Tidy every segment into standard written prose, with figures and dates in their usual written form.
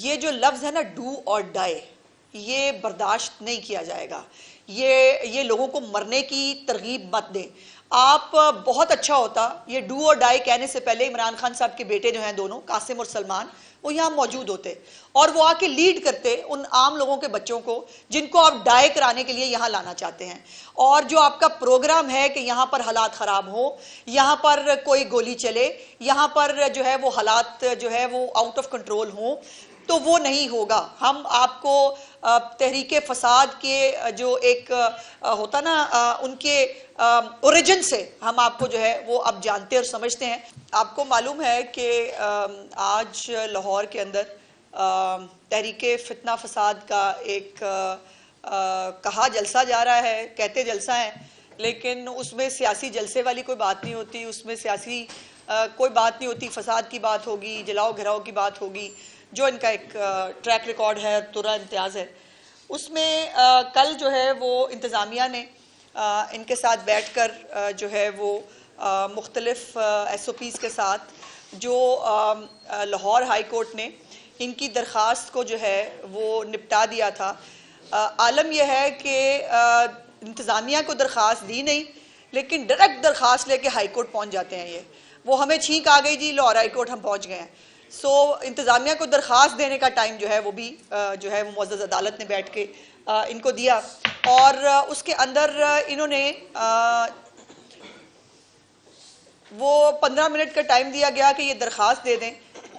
ये जो लफ्ज़ है ना डू और डाई, ये बर्दाश्त नहीं किया जाएगा। ये लोगों को मरने की तरगीब मत दें आप। बहुत अच्छा होता ये डू और डाई कहने से पहले इमरान खान साहब के बेटे जो हैं दोनों, कासिम और सलमान, वो यहाँ मौजूद होते और वो आके लीड करते उन आम लोगों के बच्चों को जिनको आप डाई कराने के लिए यहाँ लाना चाहते हैं। और जो आपका प्रोग्राम है कि यहाँ पर हालात ख़राब हो, यहाँ पर कोई गोली चले, यहाँ पर जो है वो हालात जो है वो आउट ऑफ कंट्रोल हों, तो वो नहीं होगा। हम आपको तहरीके फसाद के जो एक होता ना उनके ओरिजिन से हम आपको जो है वो अब जानते और समझते हैं। आपको मालूम है कि आज लाहौर के अंदर तहरीके फितना फसाद का एक कहा जलसा जा रहा है, कहते जलसा है, लेकिन उसमें सियासी जलसे वाली कोई बात नहीं होती, उसमें सियासी कोई बात नहीं होती। फसाद की बात होगी, जलाओ घिराओ की बात होगी, जो इनका एक ट्रैक रिकॉर्ड है, तुरा इम्तियाज़ है। उसमें कल जो है वो इंतज़ामिया ने इनके साथ बैठकर जो है वो मुख्तलिफ SOPs के साथ जो लाहौर हाई कोर्ट ने इनकी दरख्वास्त को जो है वो निपटा दिया था। आलम यह है कि इंतज़ामिया को दरख्वास्त दी नहीं, लेकिन डायरेक्ट दरख्वास्त लेके हाई कोर्ट पहुँच जाते हैं। ये वो हमें छींक आ गई जी, लाहौर हाई कोर्ट हम पहुँच गए हैं। इंतज़ामिया को दरख्वास्त देने का टाइम जो है वो भी जो है वो मुअज़्ज़ज़ अदालत ने बैठ के इनको दिया और उसके अंदर इन्होंने वो 15 मिनट का टाइम दिया गया कि ये दरख्वास्त दे दें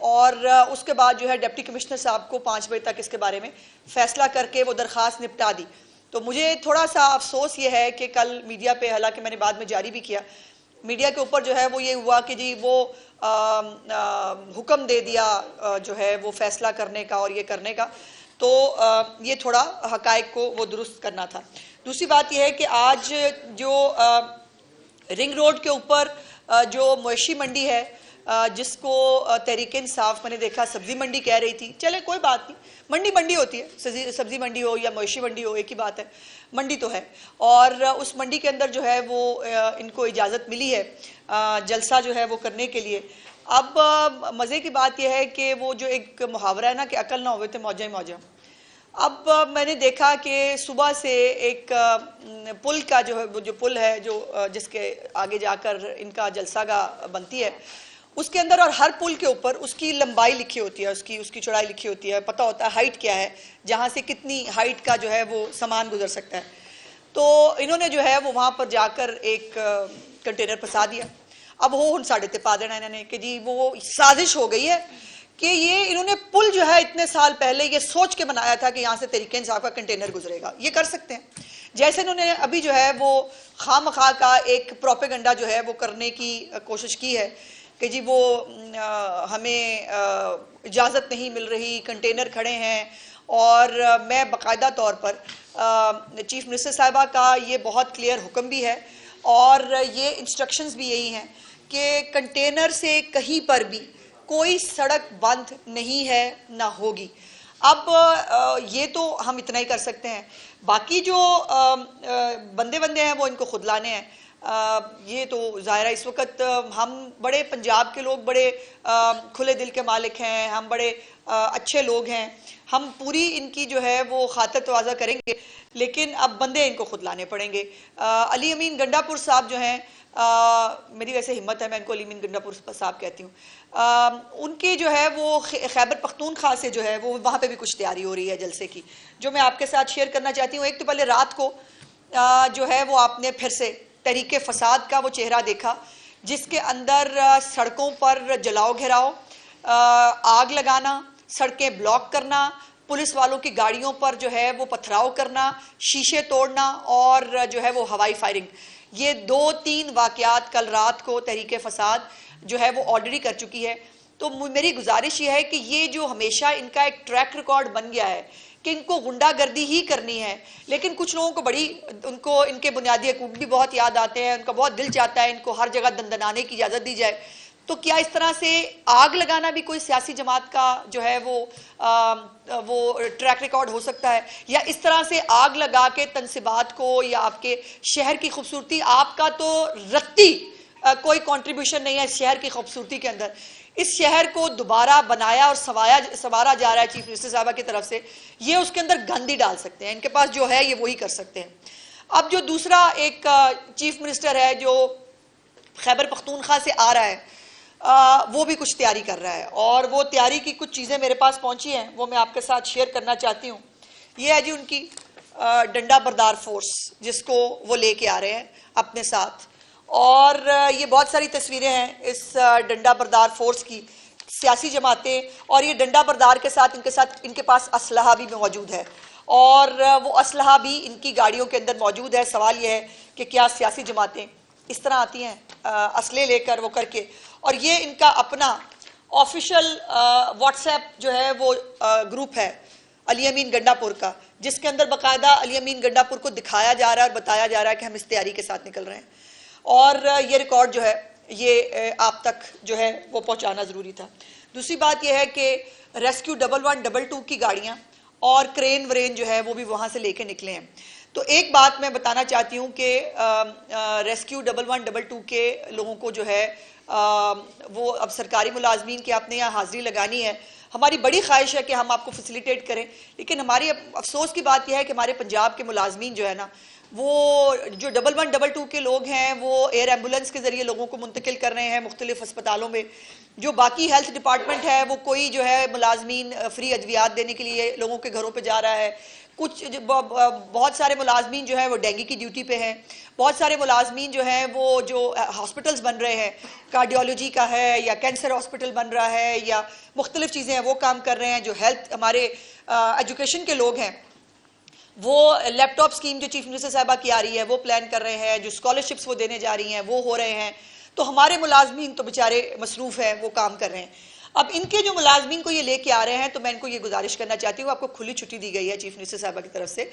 और उसके बाद जो है डिप्टी कमिश्नर साहब को 5 बजे तक इसके बारे में फ़ैसला करके वो दरख्वास्त निपटा दी। तो मुझे थोड़ा सा अफसोस ये है कि कल मीडिया पे, हालांकि मैंने बाद में जारी भी किया, मीडिया के ऊपर जो है वो ये हुआ कि जी वो हुक्म दे दिया जो है वो फैसला करने का और ये करने का, तो ये थोड़ा हकायक को वो दुरुस्त करना था। दूसरी बात ये है कि आज जो रिंग रोड के ऊपर जो मवेशी मंडी है, जिसको तहरीक इंसाफ मैंने देखा सब्जी मंडी कह रही थी, चले कोई बात नहीं, मंडी मंडी होती है, सब्जी मंडी हो या मवेशी मंडी हो एक ही बात है, मंडी तो है। और उस मंडी के अंदर जो है वो इनको इजाज़त मिली है जलसा जो है वो करने के लिए। अब मज़े की बात यह है कि वो जो एक मुहावरा है ना कि अकल ना होवे तो मौजा ही मौजा। अब मैंने देखा कि सुबह से एक पुल का जो है, जो पुल है जो जिसके आगे जाकर इनका जलसागाह बनती है, उसके अंदर और हर पुल के ऊपर उसकी लंबाई लिखी होती है, उसकी चौड़ाई लिखी होती है, पता होता है हाइट क्या है, जहाँ से कितनी हाइट का जो है वो सामान गुजर सकता है। तो इन्होंने जो है वो वहाँ पर जाकर एक कंटेनर फंसा दिया। अब वो साढ़े ते पा देना इन्होंने कि जी वो साजिश हो गई है कि ये इन्होंने पुल जो है इतने साल पहले ये सोच के बनाया था कि यहाँ से तहरीक इंसाफ का कंटेनर गुजरेगा, ये कर सकते हैं। जैसे इन्होंने अभी जो है वो खामखा का एक प्रोपेगेंडा जो है वो करने की कोशिश की है कि जी वो हमें इजाज़त नहीं मिल रही, कंटेनर खड़े हैं। और मैं बाकायदा तौर पर चीफ मिनिस्टर साहिबा का ये बहुत क्लियर हुक्म भी है और ये इंस्ट्रक्शंस भी यही हैं कि कंटेनर से कहीं पर भी कोई सड़क बंद नहीं है, ना होगी। अब ये तो हम इतना ही कर सकते हैं, बाकी जो बंदे हैं वो इनको खुद लाने हैं। ये तो ज़ाहिर है इस वक्त हम बड़े पंजाब के लोग बड़े खुले दिल के मालिक हैं, हम बड़े अच्छे लोग हैं, हम पूरी इनकी जो है वो खातिर तवाज़ा करेंगे, लेकिन अब बंदे इनको खुद लाने पड़ेंगे। अली अमीन गंडापुर साहब जो हैं, मेरी वैसे हिम्मत है, मैं इनको अली अमीन गंडापुर साहब कहती हूँ, उनकी जो है वो खैबर पख्तूनख्वा से जो है वो वहाँ पे भी कुछ तैयारी हो रही है जलसे की, जो मैं आपके साथ शेयर करना चाहती हूँ। एक तो पहले रात को जो है वो आपने फिर से तहरीके फसाद का वो चेहरा देखा, जिसके अंदर सड़कों पर जलाओ घेराओ, आग लगाना, सड़कें ब्लॉक करना, पुलिस वालों की गाड़ियों पर जो है वो पथराव करना, शीशे तोड़ना और जो है वो हवाई फायरिंग, ये 2-3 वाकयात कल रात को तहरीके फसाद जो है वो ऑलरेडी कर चुकी है। तो मेरी गुजारिश ये है कि ये जो हमेशा इनका एक ट्रैक रिकॉर्ड बन गया है कि इनको गुंडागर्दी ही करनी है, लेकिन कुछ लोगों को बड़ी उनको इनके बुनियादी हकूक भी बहुत याद आते हैं, उनका बहुत दिल चाहता है इनको हर जगह दंदनाने की इजाज़त दी जाए। तो क्या इस तरह से आग लगाना भी कोई सियासी जमात का जो है वो ट्रैक रिकॉर्ड हो सकता है, या इस तरह से आग लगा के तनसीबात को या आपके शहर की खूबसूरती, आपका तो रत्ती कोई कंट्रीब्यूशन नहीं है शहर की खूबसूरती के अंदर, इस शहर को दोबारा बनाया और संवारा जा रहा है चीफ मिनिस्टर साहबा की तरफ से, ये उसके अंदर गंद ही डाल सकते हैं। इनके पास जो है ये वही कर सकते हैं। अब जो दूसरा एक चीफ मिनिस्टर है जो खैबर पख्तूनख्वा से आ रहा है, वो भी कुछ तैयारी कर रहा है, और वो तैयारी की कुछ चीज़ें मेरे पास पहुंची हैं, वो मैं आपके साथ शेयर करना चाहती हूँ। ये है जी उनकी डंडा बरदार फोर्स, जिसको वो लेके आ रहे हैं अपने साथ, और ये बहुत सारी तस्वीरें हैं इस डंडा बरदार फोर्स की, सियासी जमातें, और ये डंडा बरदार के साथ इनके पास असलहा भी मौजूद है, और वो असलहा भी इनकी गाड़ियों के अंदर मौजूद है। सवाल यह है कि क्या सियासी जमातें इस तरह आती हैं असले लेकर वो करके, और ये इनका अपना ऑफिशियल व्हाट्सएप जो है वो ग्रुप है अली अमीन गंडापुर का, जिसके अंदर बाकायदा अली अमीन गंडापुर को दिखाया जा रहा है और बताया जा रहा है कि हम इस तैयारी के साथ निकल रहे हैं, और ये रिकॉर्ड जो है ये आप तक जो है वो पहुंचाना ज़रूरी था। दूसरी बात यह है कि रेस्क्यू 1112 की गाड़ियाँ और क्रेन व्रेन जो है वो भी वहाँ से लेके निकले हैं। तो एक बात मैं बताना चाहती हूँ कि रेस्क्यू 1112 के लोगों को जो है वो अब सरकारी मुलाजमीन की आपने यहाँ हाजिरी लगानी है। हमारी बड़ी ख्वाहिश है कि हम आपको फैसिलिटेट करें, लेकिन हमारी अफसोस की बात यह है कि हमारे पंजाब के मुलाजमीन जो है ना, वो जो 1112 के लोग हैं वो एयर एम्बुलेंस के जरिए लोगों को मुंतकिल कर रहे हैं मुख्तलिफ अस्पतालों में। जो बाकी हेल्थ डिपार्टमेंट है वो कोई जो है मुलाजमीन फ्री अद्वियात देने के लिए लोगों के घरों पे जा रहा है। कुछ बहुत सारे मुलाजमीन जो है वो डेंगू की ड्यूटी पे हैं, बहुत सारे मुलाजमीन जो हैं वो जो हॉस्पिटल्स बन रहे हैं, कार्डियोलॉजी का है या कैंसर हॉस्पिटल बन रहा है या मुख्तलिफ चीज़ें हैं वो काम कर रहे हैं। जो हेल्थ हमारे एजुकेशन के लोग हैं वो लैपटॉप स्कीम जो चीफ मिनिस्टर साहबा की आ रही है वो प्लान कर रहे हैं, जो स्कॉलरशिप्स वो देने जा रही हैं वो हो रहे हैं। तो हमारे मुलाजमीन तो बेचारे मसरूफ़ हैं, वो काम कर रहे हैं। अब इनके जो मुलाजमीन को ये लेके आ रहे हैं, तो मैं इनको ये गुजारिश करना चाहती हूँ, आपको खुली छुट्टी दी गई है चीफ मिनिस्टर साहबा की तरफ से,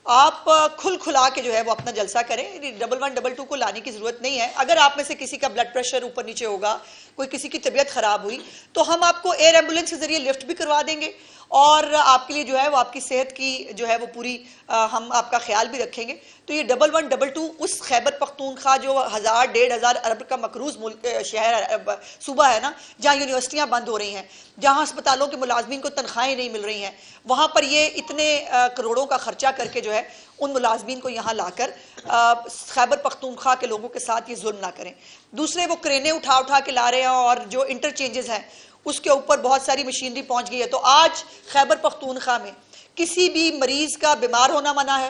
आप खुला के जो है वो अपना जलसा करें। 1112 को लाने की जरूरत नहीं है। अगर आप में से किसी का ब्लड प्रेशर ऊपर नीचे होगा, कोई किसी की तबीयत खराब हुई, तो हम आपको एयर एम्बुलेंस के जरिए लिफ्ट भी करवा देंगे, और आपके लिए जो है वो आपकी सेहत की जो है वो पूरी हम आपका ख्याल भी रखेंगे। तो ये 1112 उस खैबर पख्तूनख्वा जो 1000-1500 अरब का मकरूज मुल्क शहर सूबा है ना, जहाँ यूनिवर्सिटियाँ बंद हो रही हैं, जहाँ अस्पतालों के मुलाजमीन को तनख्वाहें नहीं मिल रही हैं, वहाँ पर ये इतने करोड़ों का खर्चा करके जो है उन मुलाजमीन को यहाँ लाकर खैबर पख्तूनख्वा के लोगों के साथ ये जुल्म ना करें। दूसरे वो क्रेनें उठा उठा के ला रहे हैं, और जो इंटरचेंजेस हैं उसके ऊपर बहुत सारी मशीनरी पहुंच गई है। तो आज खैबर पख्तूनख्वा में किसी भी मरीज का बीमार होना मना है,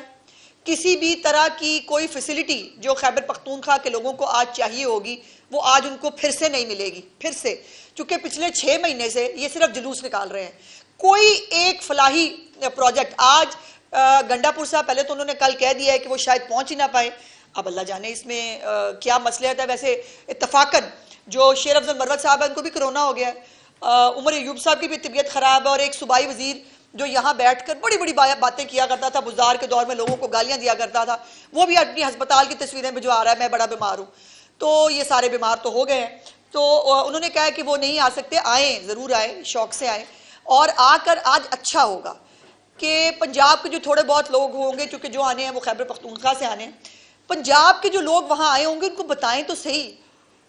किसी भी तरह की कोई फैसिलिटी जो खैबर पख्तूनख्वा के लोगों को आज चाहिए होगी वो आज उनको फिर से नहीं मिलेगी। फिर से, क्योंकि पिछले 6 महीने से ये सिर्फ जुलूस निकाल रहे हैं, कोई एक फलाही प्रोजेक्ट आज गंडापुर साहब पहले तो उन्होंने कल कह दिया है कि वो शायद पहुंच ही ना पाए। अब अल्लाह जाने इसमें क्या मसलहत है। वैसे इत्तफाकन जो शेर अफजल मरवत साहब है उनको भी कोरोना हो गया है, उमर अयूब साहब की भी तबीयत खराब है, और एक सूबाई वजीर जो यहाँ बैठकर बड़ी बड़ी बातें किया करता था, बुज़दार के दौर में लोगों को गालियां दिया करता था, वो भी अपनी अस्पताल की तस्वीरें भिजवा रहा है, मैं बड़ा बीमार हूँ। तो ये सारे बीमार तो हो गए हैं। तो उन्होंने कहा कि वो नहीं आ सकते, आए ज़रूर आए, शौक से आए, और आकर आज अच्छा होगा कि पंजाब के जो थोड़े बहुत लोग होंगे, चूँकि जो आने हैं वो खैबर पख्तूनख्वा से आने हैं, पंजाब के जो लोग वहाँ आए होंगे उनको बताएं तो सही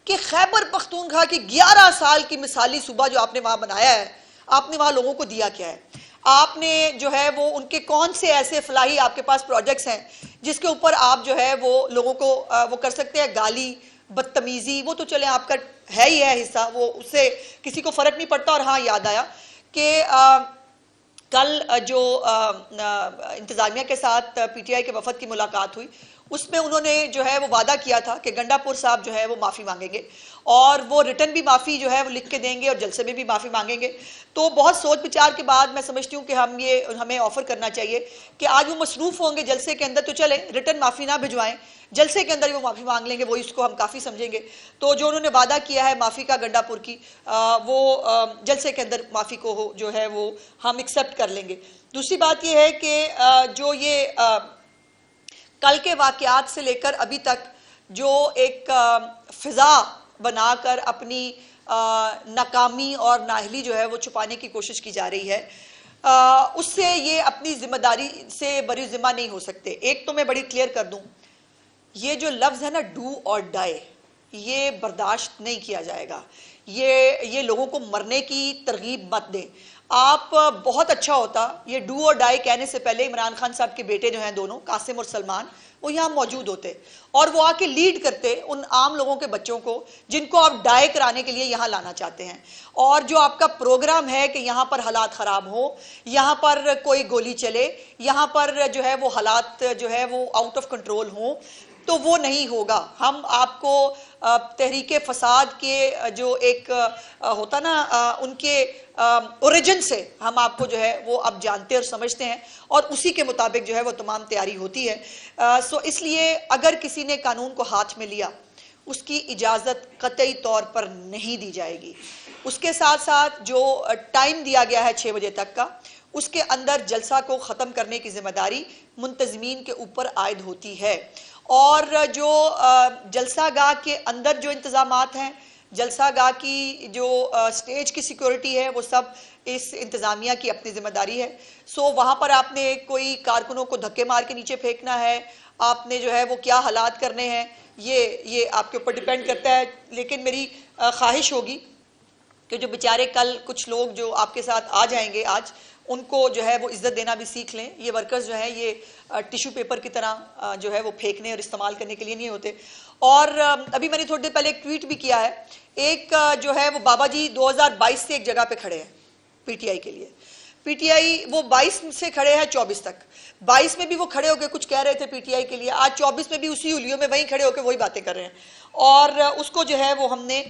कि खैबर पख्तूनख्वा की 11 साल की मिसाली सूबा जो आपने वहाँ बनाया है, आपने वहाँ लोगों को दिया क्या है। आपने जो है वो उनके कौन से ऐसे फलाही आपके पास प्रोजेक्ट्स हैं जिसके ऊपर आप जो है वो लोगों को वो कर सकते हैं। गाली, बदतमीजी, वो तो चले आपका है ही है हिस्सा, वो उससे किसी को फर्क नहीं पड़ता। और हाँ, याद आया कि कल जो इंतजामिया के साथ पीटीआई के वफद की मुलाकात हुई, उसमें उन्होंने जो है वो वादा किया था कि गंडापुर साहब जो है वो माफ़ी मांगेंगे, और वो रिटर्न भी माफ़ी जो है वो लिख के देंगे, और जलसे में भी माफ़ी मांगेंगे। तो बहुत सोच विचार के बाद मैं समझती हूँ कि हमें ऑफर करना चाहिए कि आज वो मसरूफ़ होंगे जलसे के अंदर, तो चले रिटर्न माफ़ी ना भिजवाएं, जलसे के अंदर वो माफ़ी मांग लेंगे, वो इसको हम काफ़ी समझेंगे। तो जो उन्होंने वादा किया है माफ़ी का गंडापुर की, वो जलसे के अंदर माफ़ी को जो है वो हम एक्सेप्ट कर लेंगे। दूसरी बात ये है कि जो ये कल के वाक़यात से लेकर अभी तक जो एक फ़िज़ा बनाकर अपनी नाकामी और नाअहली जो है वो छुपाने की कोशिश की जा रही है, उससे ये अपनी जिम्मेदारी से बरी जिम्मा नहीं हो सकते। एक तो मैं बड़ी क्लियर कर दूं, ये जो लफ्ज़ है ना डू और डाई, ये बर्दाश्त नहीं किया जाएगा। ये लोगों को मरने की तरगीब मत दें। आप बहुत अच्छा होता ये डू और डाई कहने से पहले इमरान खान साहब के बेटे जो हैं दोनों, कासिम और सलमान, वो यहाँ मौजूद होते और वो आके लीड करते उन आम लोगों के बच्चों को जिनको आप डाई कराने के लिए यहाँ लाना चाहते हैं। और जो आपका प्रोग्राम है कि यहाँ पर हालात ख़राब हो, यहाँ पर कोई गोली चले, यहाँ पर जो है वो हालात जो है वो आउट ऑफ कंट्रोल हों, तो वो नहीं होगा। हम आपको तहरीके फसाद के जो एक होता ना उनके ओरिजिन से हम आपको जो है वो अब जानते और समझते हैं और उसी के मुताबिक जो है वो तमाम तैयारी होती है। सो इसलिए अगर किसी ने कानून को हाथ में लिया उसकी इजाज़त कतई तौर पर नहीं दी जाएगी। उसके साथ साथ जो टाइम दिया गया है 6 बजे तक का, उसके अंदर जलसा को ख़त्म करने की जिम्मेदारी मुंतज़मीन के ऊपर आयद होती है। और जो जलसागाह के अंदर जो इंतज़ामात हैं, जलसागाह की जो स्टेज की सिक्योरिटी है, वो सब इस इंतज़ामिया की अपनी जिम्मेदारी है। सो वहाँ पर आपने कोई कारकुनों को धक्के मार के नीचे फेंकना है, आपने जो है वो क्या हालात करने हैं, ये आपके ऊपर डिपेंड करता है। लेकिन मेरी ख्वाहिश होगी कि जो बेचारे कल कुछ लोग जो आपके साथ आ जाएंगे आज, उनको जो है वो इज्जत देना भी सीख लें। ये वर्कर्स जो हैं ये टिश्यू पेपर की तरह जो है वो फेंकने और इस्तेमाल करने के लिए नहीं होते। और अभी मैंने थोड़ी देर पहले एक ट्वीट भी किया है, एक जो है वो बाबा जी 2022 से एक जगह पे खड़े हैं पीटीआई के लिए। पीटीआई वो 22 से खड़े हैं 24 तक, 22 में भी वो खड़े होकर कुछ कह रहे थे पीटीआई के लिए, आज 24 में भी उसी उलियों में वहीं खड़े होकर वही बातें कर रहे हैं। और उसको जो है वो हमने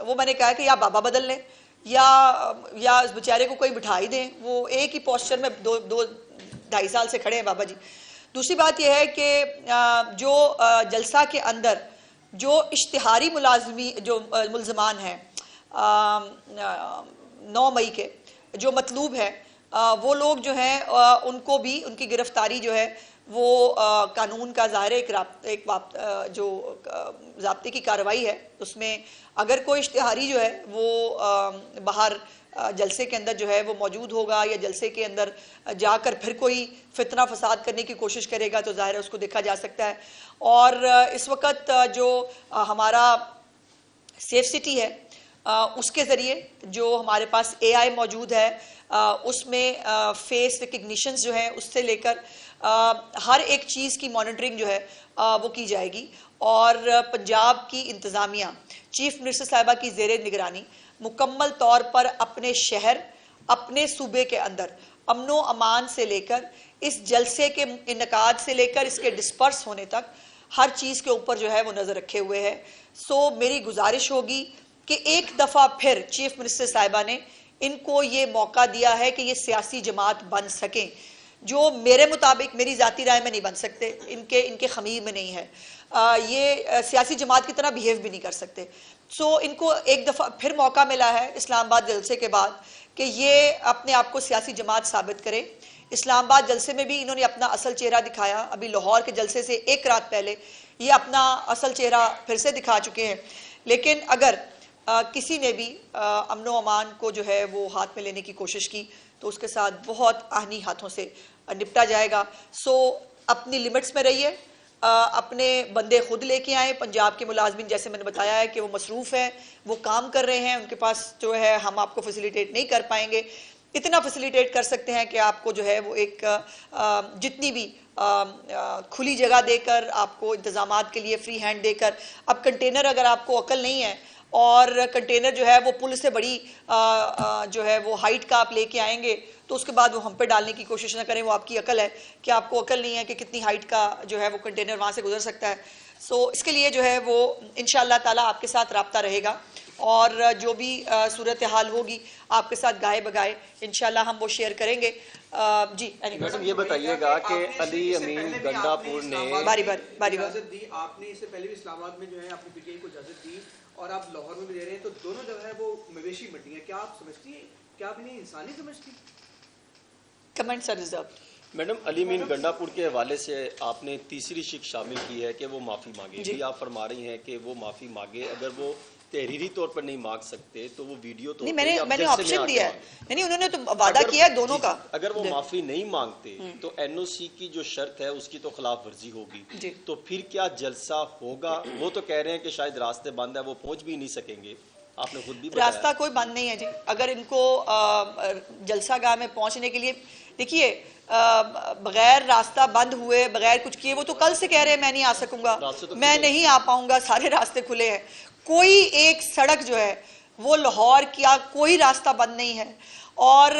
वो मैंने कहा कि या बाबा बदल लें या उस बेचारे को कोई बिठा ही दें, वो एक ही पोस्चर में 2-2.5 साल से खड़े हैं बाबा जी। दूसरी बात यह है कि जो जलसा के अंदर जो इश्तिहारी मुलजमान हैं 9 मई के जो मतलूब है, वो लोग जो हैं उनको भी उनकी गिरफ्तारी जो है वो कानून का ज़ाहिर एक जो ज़ाब्ते की कार्रवाई है, उसमें अगर कोई इश्तिहारी जो है वो बाहर जलसे के अंदर जो है वो मौजूद होगा या जलसे के अंदर जाकर फिर कोई फितना फसाद करने की कोशिश करेगा तो ज़ाहिर है उसको देखा जा सकता है। और इस वक्त जो हमारा सेफ सिटी है उसके ज़रिए जो हमारे पास AI मौजूद है, उसमें फेस रिकग्निशन जो है उससे लेकर हर एक चीज़ की मॉनिटरिंग जो है वो की जाएगी। और पंजाब की इंतज़ामिया चीफ मिनिस्टर साहिबा की ज़ेरे निगरानी मुकम्मल तौर पर अपने शहर, अपने सूबे के अंदर अमनो अमान से लेकर इस जलसे के इनकाद से लेकर इसके डिस्पर्स होने तक हर चीज़ के ऊपर जो है वो नज़र रखे हुए है। सो मेरी गुजारिश होगी कि एक दफ़ा फिर चीफ मिनिस्टर साहिबा ने इनको ये मौका दिया है कि ये सियासी जमात बन सकें, जो मेरे मुताबिक मेरी ज़ाती राय में नहीं बन सकते, इनके खमीर में नहीं है, ये सियासी जमात की तरह बिहेव भी नहीं कर सकते। सो इनको एक दफ़ा फिर मौका मिला है इस्लामाबाद जलसे के बाद कि ये अपने आप को सियासी जमात साबित करें। इस्लामाबाद जलसे में भी इन्होंने अपना असल चेहरा दिखाया, अभी लाहौर के जलसे से एक रात पहले ये अपना असल चेहरा फिर से दिखा चुके हैं। लेकिन अगर किसी ने भी अमनो अमान को जो है वो हाथ में लेने की कोशिश की तो उसके साथ बहुत आहनी हाथों से निपटा जाएगा। सो अपनी लिमिट्स में रहिए, अपने बंदे खुद लेके आए। पंजाब के मुलाजमिन जैसे मैंने बताया है कि वो मसरूफ़ हैं, वो काम कर रहे हैं, उनके पास जो है हम आपको फैसिलिटेट नहीं कर पाएंगे। इतना फैसिलिटेट कर सकते हैं कि आपको जो है वो एक जितनी भी खुली जगह देकर, आपको इंतज़ामात के लिए फ्री हैंड देकर। अब कंटेनर अगर आपको अकल नहीं है और कंटेनर जो है वो पुल से बड़ी जो है वो हाइट का आप लेके आएंगे तो उसके बाद वो हम पे डालने की कोशिश ना करें, वो आपकी अकल है कि आपको अकल नहीं है कि कितनी हाइट का जो है वो कंटेनर वहाँ से गुजर सकता है। सो इसके लिए जो है वो इंशाअल्लाह ताला आपके साथ राब्ता रहेगा और जो भी सूरत हाल होगी आपके साथ गाए बगाए इंशाअल्लाह हम वो शेयर करेंगे। जी मैडम ये बताइएगा कि अली अमीन गंडापुर ने बारी इजाजत दी, आपने इससे पहले भी इस्लामाबाद में जो है अपनी पीटीआई को इजाजत दी और आप लाहौर में भी दे रहे हैं, तो दोनों जगह है वो मवेशी मंडी है, क्या आप समझती हैं, क्या आप इन्हें इंसानी समझती? Comments are reserved. Madam Ali Amin Gandapur के हवाले से आपने तीसरी शिक शामिल की है कि वो माफ़ी मांगे, भी आप फरमा रही हैं कि वो माफ़ी मांगे, अगर वो तहरीरी तौर पर नहीं मांग सकते तो वो वीडियो तो नहीं, मैंने ऑप्शन दिया है, नहीं उन्होंने तो वादा किया है दोनों का। अगर वो माफी नहीं मांगते तो एनओसी की जो शर्त है उसकी तो खिलाफ वर्जी होगी, तो फिर क्या जलसा होगा? वो तो कह रहे हैं कि शायद रास्ते बंद है, वो पहुंच भी नहीं सकेंगे, आपने खुद भी बताया। रास्ता कोई बंद नहीं है जी। अगर इनको जलसागाह में पहुंचने के लिए, देखिए बगैर रास्ता बंद हुए, बगैर कुछ किए, वो तो कल से कह रहे हैं मैं नहीं आ सकूंगा, तो मैं नहीं आ पाऊंगा, सारे रास्ते खुले हैं। कोई एक सड़क जो है वो लाहौर का कोई रास्ता बंद नहीं है। और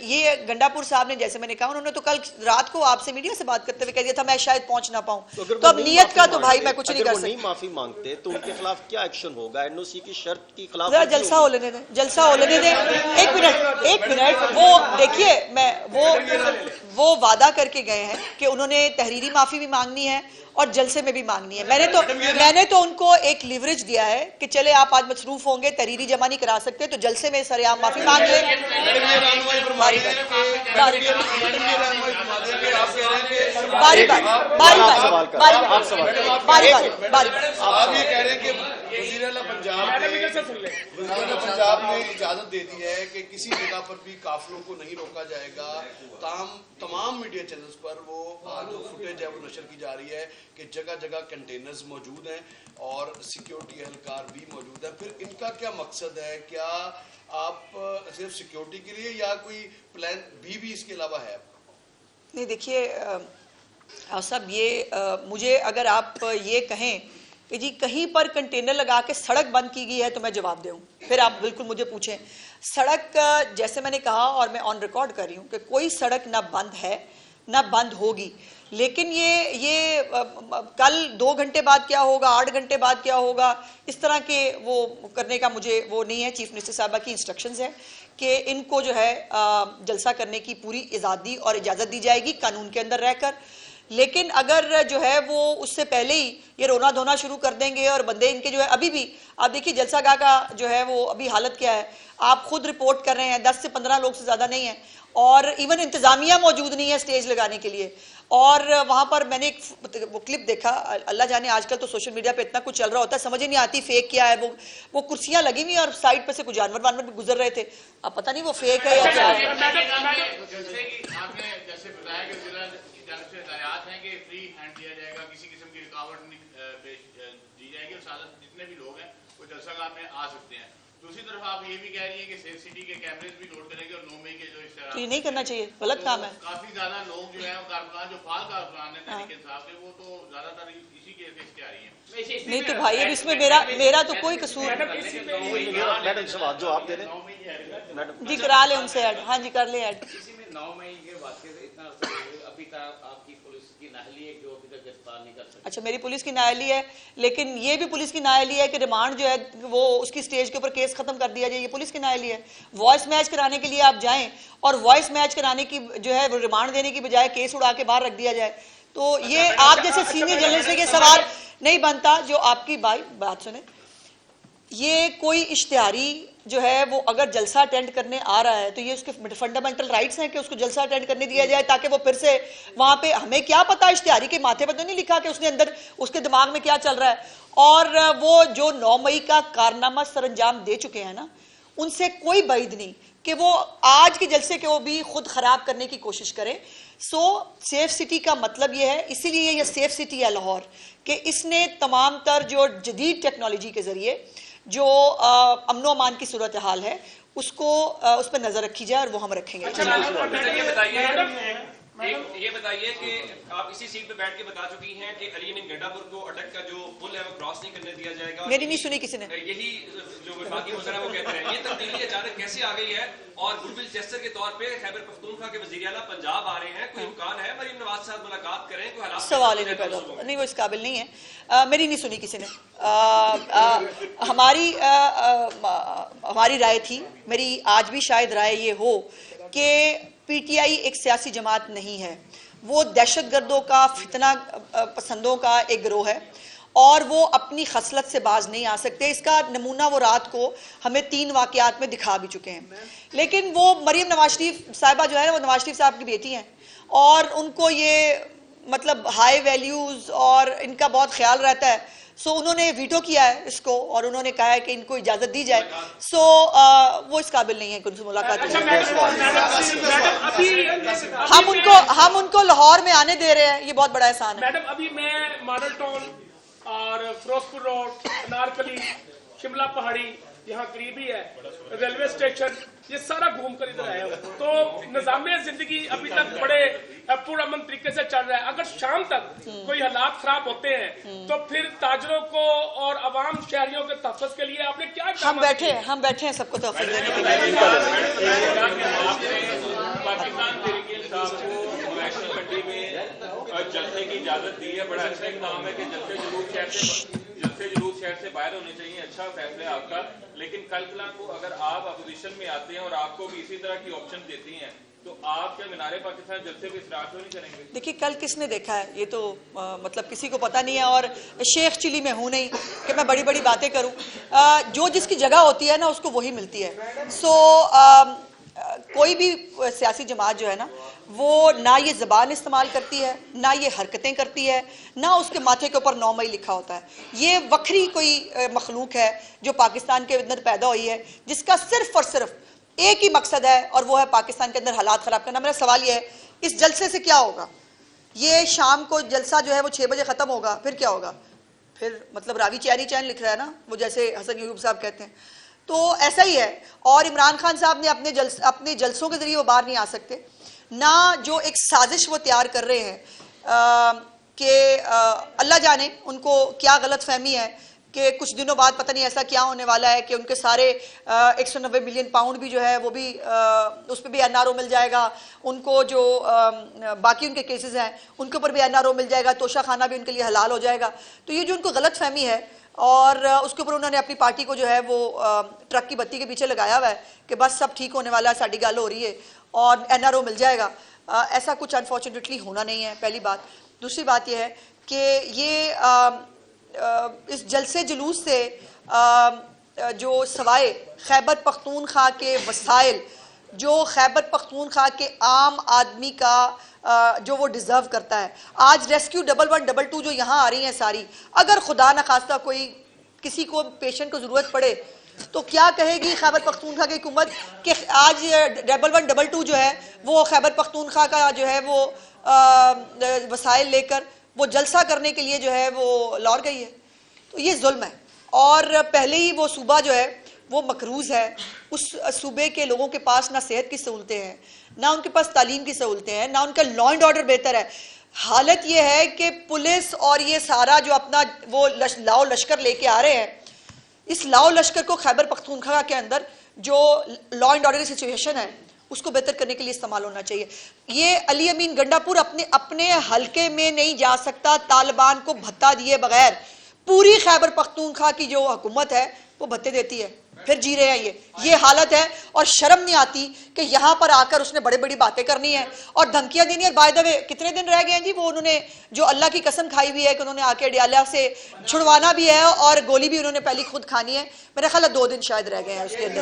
ये गंडापुर साहब ने, जैसे मैंने कहा, उन्होंने तो कल रात को आपसे मीडिया से बात करते हुए कह दिया था मैं शायद पहुंच ना पाऊं। तो अब नियत का तो भाई मैं कुछ नहीं कर सकती। नहीं माफी मांगते तो उनके खिलाफ क्या एक्शन होगा? एनओसी की शर्त की खिलाफ जरा जलसा हो लेने दें, जलसा हो लेने दें। एक मिनट, वो देखिए, मैं वो वादा करके गए हैं कि उन्होंने तहरीरी माफी भी मांगनी है और जलसे में भी मांगनी है। मैंने तो उनको एक लिवरेज दिया है कि चले आप आज मसरूफ होंगे, तहरीरी जमा नहीं करा सकते, तो जलसे में सरेआम माफी मांग ले। पंजाब ने इजाजत दे दी है कि किसी जगह पर भी काफिलों को नहीं रोका जाएगा। तमाम मीडिया चैनल्स पर वो जो फुटेज है वो नशर की जा रही है कि जगह जगह कंटेनर्स मौजूद हैं और सिक्योरिटी एहलकार भी मौजूद है। फिर इनका क्या मकसद है? क्या आप सिर्फ सिक्योरिटी के लिए या कोई प्लान भी इसके अलावा है? नहीं, देखिए सब ये मुझे अगर आप ये कहें कि जी कहीं पर कंटेनर लगा के सड़क बंद की गई है तो मैं जवाब दूं, फिर आप बिल्कुल मुझे पूछें। सड़क, जैसे मैंने कहा और मैं ऑन रिकॉर्ड कर रही हूं कि कोई सड़क ना बंद है ना बंद होगी। लेकिन ये कल 2 घंटे बाद क्या होगा, 8 घंटे बाद क्या होगा, इस तरह के वो करने का मुझे वो नहीं है। चीफ मिनिस्टर साहबा की इंस्ट्रक्शंस है कि इनको जो है जलसा करने की पूरी आज़ादी और इजाज़त दी जाएगी कानून के अंदर रहकर। लेकिन अगर जो है वो उससे पहले ही ये रोना धोना शुरू कर देंगे और बंदे इनके जो है, अभी भी आप देखिए जलसागाह का जो है वो अभी हालत क्या है, आप खुद रिपोर्ट कर रहे हैं 10 से 15 लोग से ज़्यादा नहीं है और इवन इंतज़ामिया मौजूद नहीं है स्टेज लगाने के लिए। और वहाँ पर मैंने एक वो क्लिप देखा, अल्लाह जाने आजकल तो सोशल मीडिया पे इतना कुछ चल रहा होता है, समझ ही नहीं आती फेक क्या है। वो कुर्सियाँ लगी हुई और साइड पर से कुछ जानवर वानवर भी गुजर रहे थे, अब पता नहीं वो फेक है या क्या है। हैं कि फ्री हैंड दिया जाएगा, किसी किस्म की रुकावट नहीं दी जाएगी और साथ जितने भी लोग हैं वो जलसागाह में आ सकते हैं। दूसरी तरफ आप ये भी कह रही हैं कि सेफ सिटी के कैमरेज भी लोड करेंगे और 9 मई के जो तो ये नहीं करना चाहिए, गलत काम है। काफी ज्यादा लोग जो है कारकुनान, जो फाल कारकुनान है तहरीक इंसाफ के, वो तो ज्यादातर इसी के फेस के आ रही है। नहीं तो भाई अब इसमें मेरा तो कोई कसूर मैडम सवाल जो आप दे रहे हैं मैडम जी करा ले उनसे ऐड। हाँ जी कर ले ऐड। इसी में 9 मई के वाक़े से इतना अभी तक आपकी पुलिस की नाअहली है जो अभी तक गिरफ्तार नहीं कर सकती। अच्छा, मेरी पुलिस की नाअहली है, लेकिन ये भी पुलिस की नाअहली है कि रिमांड जो है वो उसकी स्टेज के ऊपर केस खत्म कर दिया जाए, ये पुलिस की नाअहली है। वॉइस मैच कराने के लिए आप जाएं और वॉइस मैच कराने की जो है वो रिमांड देने की बजाय केस उड़ा के बाहर रख दिया जाए, तो ये आप जैसे सीनियर जर्नलिस्ट से ये सवाल नहीं बनता। जो आपकी बात सुने, ये कोई इश्तिहारी जो है वो अगर जलसा अटेंड करने आ रहा है तो ये उसके फंडामेंटल राइट्स हैं कि उसको जलसा अटेंड करने दिया जाए, ताकि वो फिर से वहां पे, हमें क्या पता इश्तिहारी के माथे पर तो नहीं लिखा कि उसने अंदर उसके दिमाग में क्या चल रहा है। और वो जो 9 मई का कारनामा सरंजाम दे चुके हैं ना, उनसे कोई बैद नहीं कि वो आज के जलसे के वो भी खुद खराब करने की कोशिश करें। सो सेफ सिटी का मतलब ये है, इसीलिए ये सेफ सिटी है लाहौर, कि इसने तमाम तर जो जदीद टेक्नोलॉजी के जरिए जो अमनो अमान की सूरत हाल है उसको उस पर नजर रखी जाए और वो हम रखेंगे। ये बताइए कि आप इसी सीट पे बैठ के बता चुकी हैं कि अली ने गंडापुर को अटक का जो पुल है वो क्रॉस नहीं करने दिया जाएगा। मेरी नहीं सुनी किसी ने। यही जो वफाकी वज़ीर है वो कहते हैं। ये तब्दीली अचानक कैसे आ गई है और गुडविल जेस्चर के तौर पे खैबर पख्तूनख्वा के वज़ीर आला पंजाब आ रहे हैं, कोई इम्कान है मरीम नवाज साहब मुलाकात करें? कोई हालात सवाल ही नहीं पैदा होता, नहीं वो इस काबिल नहीं है। मेरी नहीं सुनी किसी ने। हमारी राय थी, मेरी आज भी शायद राय ये हो कि पीटीआई एक सियासी जमात नहीं है, वो दहशतगर्दों का, फितना पसंदों का एक गिरोह है और वो अपनी खसलत से बाज नहीं आ सकते। इसका नमूना वो रात को हमें 3 वाकयात में दिखा भी चुके हैं। लेकिन वो मरीम नवाज शरीफ साहिबा जो है ना, वो नवाज शरीफ साहब की बेटी हैं और उनको ये मतलब हाई वैल्यूज और इनका बहुत ख्याल रहता है। सो उन्होंने वीटो किया है इसको और उन्होंने कहा है कि इनको इजाजत दी जाए। सो वो इस काबिल नहीं है कि उनसे मुलाकात हो। हम उनको लाहौर में आने दे रहे हैं, ये बहुत बड़ा एहसान है। मैडम अभी मैं मॉडल टाउन और फिरोजपुर रोड, अनारकली, शिमला पहाड़ी, यहाँ करीब ही है, रेलवे स्टेशन, ये सारा घूम कर इधर आया हूँ। तो निज़ामे जिंदगी अभी तक बड़े पुरअमन तरीके से चल रहा है। अगर शाम तक कोई हालात खराब होते हैं तो फिर ताजरों को और आवाम शहरियों के तहफ़्फ़ुज़ के लिए आपने क्या हम बैठे हैं सबको तहफ़्फ़ुज़ देने के लिए। पाकिस्तान तहरीक इंसाफ को नेशनल मंडी में जलसे की इजाजत दी है, बड़ा अच्छा इक़दाम है कि जलसे जुलूस शहर से बाहर होने चाहिए। अच्छा फैसला है आपका, लेकिन कल को अगर आप अपोजिशन में आते हैं और आपको भी इसी तरह की ऑप्शन देती हैं तो आप क्या मीनारे पाकिस्तान जलसे भी इसरार तो नहीं करेंगे? देखिए कल किसने देखा है ये तो मतलब किसी को पता नहीं है, और शेख चिली में हूं नहीं कि मैं बड़ी बड़ी बातें करूं। जो जिसकी जगह होती है ना उसको वही मिलती है। कोई भी सियासी जमात जो है ना वो ना ये ज़बान इस्तेमाल करती है, ना ये हरकतें करती है, ना उसके माथे के ऊपर 9 मई लिखा होता है। ये वक्री कोई मखलूक है जो पाकिस्तान के अंदर पैदा हुई है, जिसका सिर्फ और सिर्फ एक ही मकसद है और वो है पाकिस्तान के अंदर हालात ख़राब करना। मेरा सवाल ये है, इस जलसे से क्या होगा? ये शाम को जलसा जो है वो 6 बजे ख़त्म होगा, फिर क्या होगा? फिर मतलब रावी चैनी चैन लिख रहा है ना, वो जैसे हसन यूब साहब कहते हैं, तो ऐसा ही है। और इमरान खान साहब ने अपने जलसों के जरिए वो बाहर नहीं आ सकते, ना जो एक साजिश वो तैयार कर रहे हैं कि अल्लाह जाने उनको क्या गलत फहमी है कि कुछ दिनों बाद पता नहीं ऐसा क्या होने वाला है कि उनके सारे 190 मिलियन पाउंड भी जो है वो भी उस पर भी एनआरओ मिल जाएगा, उनको जो बाकी उनके केसेस हैं उनके ऊपर भी एनआरओ मिल जाएगा, तोशा खाना भी उनके लिए हलाल हो जाएगा। तो ये जो उनको गलत फहमी है और उसके ऊपर उन्होंने अपनी पार्टी को जो है वो ट्रक की बत्ती के पीछे लगाया हुआ है कि बस सब ठीक होने वाला है, साड़ी गल हो रही है और एनआरओ मिल जाएगा। ऐसा कुछ अनफॉर्चुनेटली होना नहीं है, पहली बात। दूसरी बात यह है कि ये इस जलसे जुलूस से जो सवाए खैबर पख्तूनख्वा के वसाइल, जो खैबर पख्तूनख्वा के आम आदमी का जो वो डिज़र्व करता है, आज रेस्क्यू 1112 जो यहाँ आ रही हैं सारी, अगर खुदा न खास्ता कोई किसी को पेशेंट को ज़रूरत पड़े तो क्या कहेगी खैबर पख्तूनख्वा की हुकूमत कि आज 1112 जो है वो खैबर पख्तूनख्वा का जो है वो वसाइल लेकर वो जलसा करने के लिए जो है वो लौट गई है। तो ये जुल्म है, और पहले ही वो सूबा जो है वो मकरूज़ है। उस सूबे के लोगों के पास ना सेहत की सहूलतें हैं, ना उनके पास तालीम की सहूलतें हैं, ना उनका लॉ एंड ऑर्डर बेहतर है। हालत ये है कि पुलिस और ये सारा जो अपना वो लाओ लश्कर लेके आ रहे हैं, इस लाओ लश्कर को खैबर पख्तूनख्वा के अंदर जो लॉ एंड ऑर्डर की सिचुएशन है उसको बेहतर करने के लिए इस्तेमाल होना चाहिए। ये अली अमीन गंडापुर अपने हलके में नहीं जा सकता तालिबान को भत्ता दिए बगैर। पूरी खैबर पख्तूनख्वा की जो हुकूमत है वो भत्ते देती है, फिर जी रहे हैं ये हालत है। और शर्म नहीं आती कि यहाँ पर आकर उसने बड़ी बड़ी बातें करनी है और धमकियां देनी है। बाय द वे कितने दिन रह गए हैं जी, वो उन्होंने जो अल्लाह की कसम खाई हुई है कि उन्होंने आके अडियाला से छुड़वाना भी है और गोली भी उन्होंने पहले खुद खानी है। मेरा ख्याल है 2 दिन शायद रह गए हैं उसके अंदर।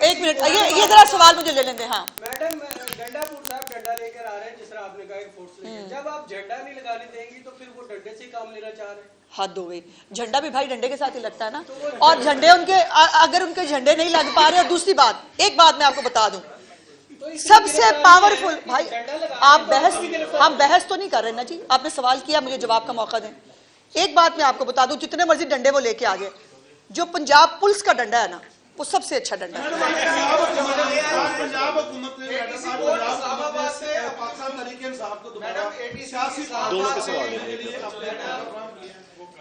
एक मिनट, ये जरा सवाल मुझे ले लेंगे। हाँ मैडम, गंडापुर साहब डंडा लेकर आ रहे हैं, जिस तरह आपने कहा एक फोर्स लेकर, जब आप झंडा नहीं लगाने देंगी तो फिर वो डंडे से काम लेना चाह रहे हैं। हद हो गई, झंडा भी भाई डंडे के साथ ही लगता है ना, और झंडे उनके अगर उनके झंडे नहीं लग पा रहे। और दूसरी बात, एक बात मैं आपको बता दूं, सबसे पावरफुल भाई, आप हम बहस तो नहीं कर रहे ना जी, आपने सवाल किया, मुझे जवाब का मौका दें। एक बात मैं आपको बता दूं, जितने मर्जी डंडे वो लेके आ गए, जो पंजाब पुलिस का डंडा है ना वो सबसे अच्छा डंडा है। दोनों के सवाल।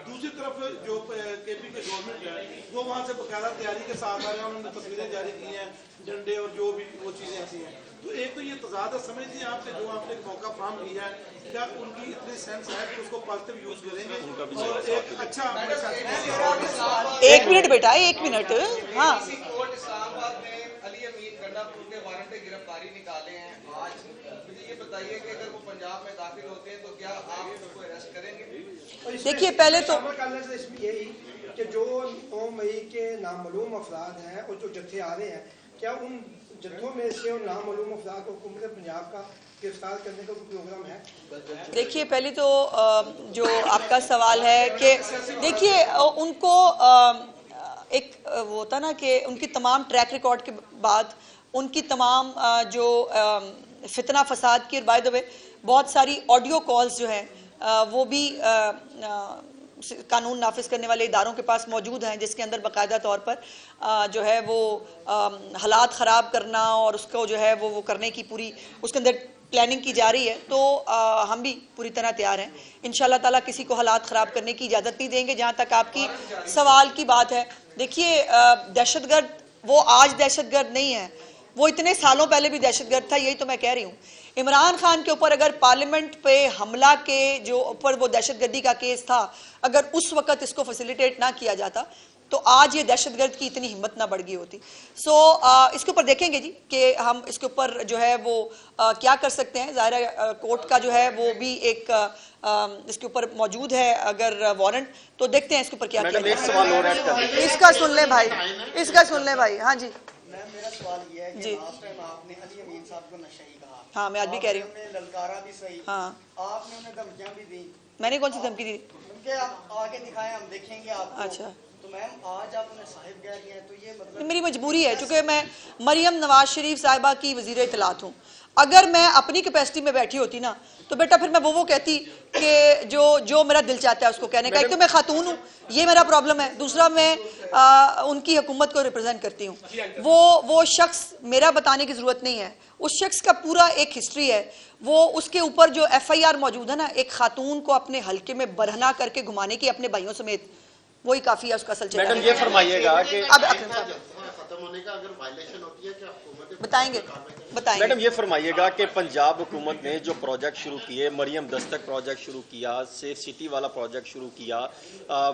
दूसरी तरफ जो केपी के गवर्नमेंट है वो वहाँ से बकायदा तैयारी के साथ आ रहे हैं, उन्होंने तस्वीरें जारी की हैं, डंडे और जो भी वो चीजें ऐसी हैं। तो एक तो ये तजाद समझती हैं आपसे जो आपने एक मौका फ्राहम किया है, क्या उनकी इतनी सेंस है कि उसको पॉजिटिव यूज करेंगे और एक अच्छा। एक मिनट बेटा, 1 मिनट। हाँ, इस्लामाबाद में अली अमीन गंडापुर के वारंट गिरफ्तारी निकाले हैं आज, मुझे ये बताइए कि अगर वो पंजाब में दाखिल होते हैं तो क्या आप उसको अरेस्ट करेंगे? देखिए पहले तो यही कि जो 9 मई के नामालूम अफराद हैं और जो जत्थे आ रहे हैं, क्या उन जत्थों में से उन नामालूम अफराद को हुकूमत पंजाब का गिरफ्तार करने का प्रोग्राम है? देखिए पहले तो जो आपका सवाल है कि देखिए उनको एक वो होता ना कि उनकी तमाम ट्रैक रिकॉर्ड के बाद उनकी तमाम जो फितना फसाद की, और बाय द वे बहुत सारी ऑडियो कॉल्स जो हैं वो भी कानून नाफिज करने वाले इदारों के पास मौजूद हैं, जिसके अंदर बाकायदा तौर पर जो है वो हालात ख़राब करना और उसको जो है वो करने की पूरी उसके अंदर प्लानिंग की जा रही है। तो हम भी पूरी तरह तैयार हैं। इंशाल्लाह ताला किसी को हालात ख़राब करने की इजाज़त नहीं देंगे। जहाँ तक आपकी सवाल की बात है, देखिए दहशतगर्द वो आज दहशतगर्द नहीं है, वो इतने सालों पहले भी दहशतगर्द था। यही तो मैं कह रही हूँ। इमरान खान के ऊपर अगर पार्लियामेंट पे हमला के जो ऊपर वो दहशतगर्दी का केस था, अगर उस वक्त इसको फैसिलिटेट ना किया जाता तो आज ये दहशतगर्द की इतनी हिम्मत ना बढ़ गई होती। सो इसके ऊपर देखेंगे जी कि हम इसके ऊपर जो है वो क्या कर सकते हैं। ज़ाहिर है कोर्ट का जो है वो भी एक इसके ऊपर मौजूद है अगर वारंट, तो देखते हैं इसके ऊपर क्या किया जाए। इसका सुन ले भाई, इसका सुन ले भाई। हाँ जी, मेरा सवाल ये है कि लास्ट टाइम आपने अली अमीन साहब को नशई कहा। हाँ, मैं आज भी कह रही हूँ। ललकारा भी सही। हाँ, आपने उन्हें धमकियां भी दी। मैंने कौन सी धमकी दी? उनके आप आगे दिखाएं, हम देखेंगे आपको। अच्छा, तो मैम आज आपने साहिब कह दिया है, तो ये मतलब मेरी मजबूरी है, चूंकि मैं मरियम नवाज शरीफ साहिबा की वजीर इत्तलात हूँ। अगर मैं अपनी कैपेसिटी में बैठी होती ना तो बेटा फिर मैं वो कहती कि जो मेरा दिल चाहता है उसको कहने का। एक तो मैं खातून हूँ, ये मेरा प्रॉब्लम है। दूसरा मैं उनकी हुकूमत को रिप्रेजेंट करती हूँ। वो शख्स मेरा बताने की जरूरत नहीं है, उस शख्स का पूरा एक हिस्ट्री है। वो उसके ऊपर जो FIR मौजूद है ना, एक खातून को अपने हल्के में बरहना करके घुमाने की अपने भाइयों समेत, वही काफी है उसका असल चेहरा। मैडम ये फरमाइएगा कि अब खत्म होने का अगर वायलेशन होती है क्या बताएंगे? मैडम ये फरमाइएगा कि पंजाब हुकूमत ने जो प्रोजेक्ट शुरू किए, मरियम दस्तक प्रोजेक्ट शुरू किया, सेफ सिटी वाला प्रोजेक्ट शुरू किया,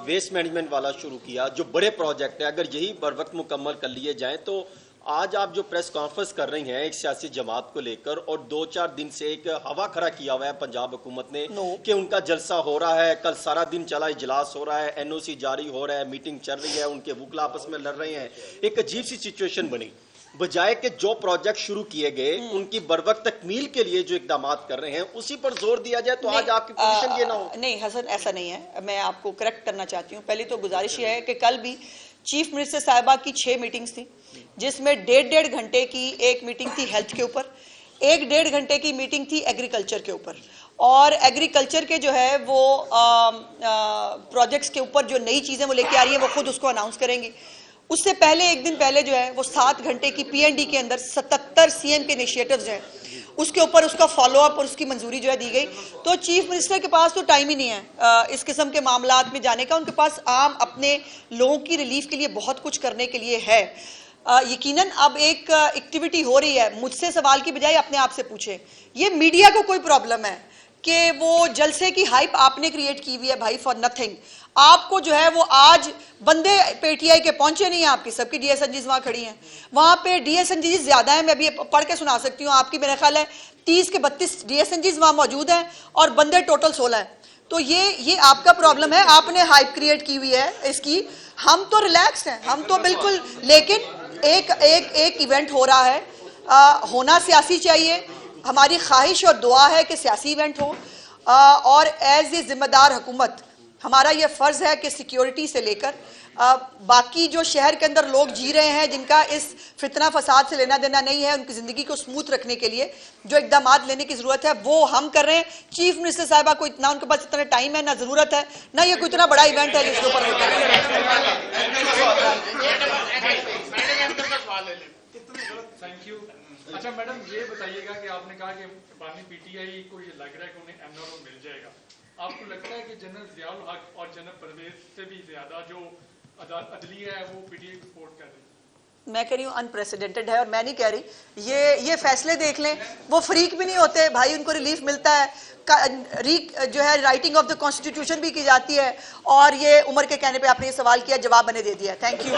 वेस्ट मैनेजमेंट वाला शुरू किया, जो बड़े प्रोजेक्ट है, अगर यही बर वक्त मुकम्मल कर लिए जाएं तो आज आप जो प्रेस कॉन्फ्रेंस कर रही हैं एक सियासी जमात को लेकर और 2-4 दिन से एक हवा खड़ा किया हुआ है पंजाब हुकूमत ने कि उनका जलसा हो रहा है, कल सारा दिन चला इजलास हो रहा है, NOC जारी हो रहा है, मीटिंग चल रही है, उनके वकील आपस में लड़ रहे हैं। एक अजीब सी सिचुएशन बनी, बजाय कि जो प्रोजेक्ट शुरू किए गए उनकी बरवक्त तकमील के लिए जो इकदाम कर रहे हैं उसी पर जोर दिया जाए तो आज आपकी पोजीशन ये ना हो। नहीं हसन, ऐसा नहीं है। मैं आपको करेक्ट करना चाहती हूँ। पहले तो गुजारिश ये है कि कल भी चीफ मिनिस्टर साहिबा की 6 मीटिंग्स थी, जिसमें 1.5 घंटे की एक मीटिंग थी हेल्थ के ऊपर, 1.5 घंटे की मीटिंग थी एग्रीकल्चर के ऊपर। और एग्रीकल्चर के जो है वो प्रोजेक्ट्स के ऊपर जो नई चीज़ें वो लेके आ रही है वो खुद उसको अनाउंस करेंगी। उससे पहले एक दिन पहले जो है वो 7 घंटे की PND के अंदर 77 CM के इनिशिएटिव्स हैं, उसके ऊपर उसका फॉलोअप और उसकी मंजूरी जो है दी गई। तो चीफ मिनिस्टर के पास तो टाइम ही नहीं है इस किस्म के मामलात में जाने का। उनके पास आम अपने लोगों की रिलीफ के लिए बहुत कुछ करने के लिए है। यकीनन अब एक एक्टिविटी हो रही है, मुझसे सवाल की बजाय अपने आप से पूछे। ये मीडिया को कोई प्रॉब्लम है कि वो जलसे की हाइप आपने क्रिएट की हुई है भाई, फॉर नथिंग। आपको जो है वो आज बंदे PTI के पहुंचे नहीं है, आपकी सबकी DSNGs वहां खड़ी हैं, वहां पे DSNGs ज्यादा है। मैं अभी पढ़ के सुना सकती हूँ आपकी, मेरा ख्याल है 30 के 32 DSNGs वहां मौजूद हैं और बंदे टोटल 16 हैं। तो ये आपका प्रॉब्लम है, आपने हाइप क्रिएट की हुई है इसकी। हम तो रिलैक्स हैं, हम तो बिल्कुल, लेकिन एक इवेंट हो रहा है, होना सियासी चाहिए। हमारी ख्वाहिश और दुआ है कि सियासी इवेंट हो और एज ए जिम्मेदार हुकूमत हमारा ये फर्ज है कि सिक्योरिटी से लेकर बाकी जो शहर के अंदर लोग जी रहे हैं जिनका इस फितना फसाद से लेना देना नहीं है, उनकी जिंदगी को स्मूथ रखने के लिए जो इकदाम लेने की जरूरत है वो हम कर रहे हैं। चीफ मिनिस्टर साहिबा को इतना, उनके पास इतना टाइम है ना जरूरत है ना ये कोई इतना बड़ा इवेंट है जिसके ऊपर होता है। Thank you. अच्छा मैडम ये बताइएगा कि आपने कहा कि बानी PTI को ये लग रहा है कि उन्हें MNO मिल जाएगा, आपको लगता है कि जनरल ज़ियाउल हक और जनरल परवेज से भी ज्यादा जो अदलिया है वो PTI को सपोर्ट कर रही है? मैं कह रही हूँ अनप्रेसिडेंटेड है और मैं नहीं कह रही ये फैसले देख लें, वो फ्रीक भी नहीं होते भाई, उनको रिलीफ मिलता है। जो है राइटिंग ऑफ द कॉन्स्टिट्यूशन भी की जाती है और ये उमर के कहने पे आपने ये सवाल किया, जवाब मैंने दे दिया। Thank you.